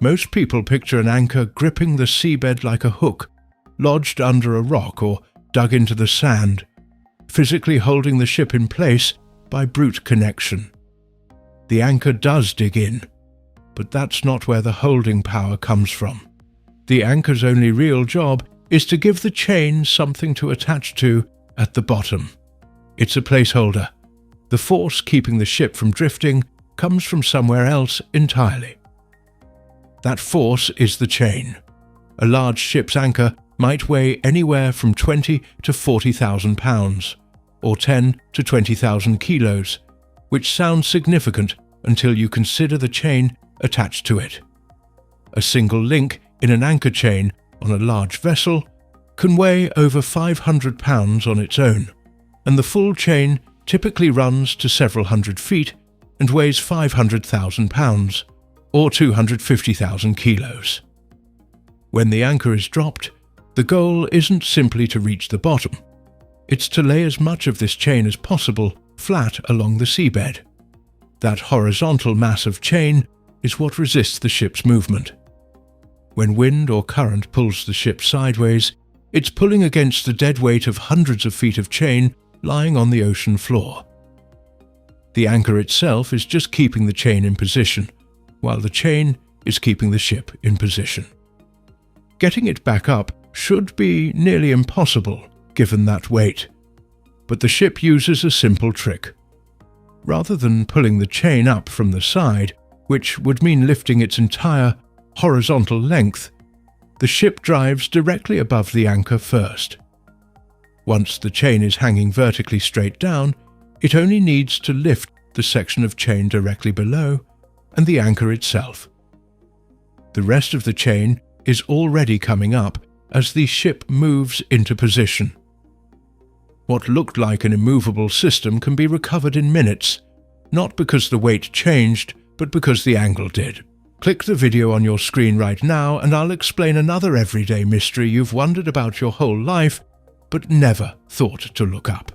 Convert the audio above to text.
Most people picture an anchor gripping the seabed like a hook, lodged under a rock or dug into the sand, physically holding the ship in place by brute connection. The anchor does dig in, but that's not where the holding power comes from. The anchor's only real job is to give the chain something to attach to at the bottom. It's a placeholder. The force keeping the ship from drifting comes from somewhere else entirely. That force is the chain. A large ship's anchor might weigh anywhere from 20 to 40,000 pounds, or 10 to 20,000 kilos, which sounds significant until you consider the chain attached to it. A single link in an anchor chain on a large vessel can weigh over 500 pounds on its own, and the full chain typically runs to several hundred feet and weighs 500,000 pounds, or 250,000 kilos. When the anchor is dropped, the goal isn't simply to reach the bottom. It's to lay as much of this chain as possible flat along the seabed. That horizontal mass of chain is what resists the ship's movement. When wind or current pulls the ship sideways, it's pulling against the dead weight of hundreds of feet of chain lying on the ocean floor. The anchor itself is just keeping the chain in position, while the chain is keeping the ship in position. Getting it back up should be nearly impossible given that weight, but the ship uses a simple trick. Rather than pulling the chain up from the side, which would mean lifting its entire horizontal length, the ship drives directly above the anchor first. Once the chain is hanging vertically straight down, it only needs to lift the section of chain directly below and the anchor itself. The rest of the chain is already coming up as the ship moves into position. What looked like an immovable system can be recovered in minutes, not because the weight changed, but because the angle did. Click the video on your screen right now and I'll explain another everyday mystery you've wondered about your whole life, but never thought to look up.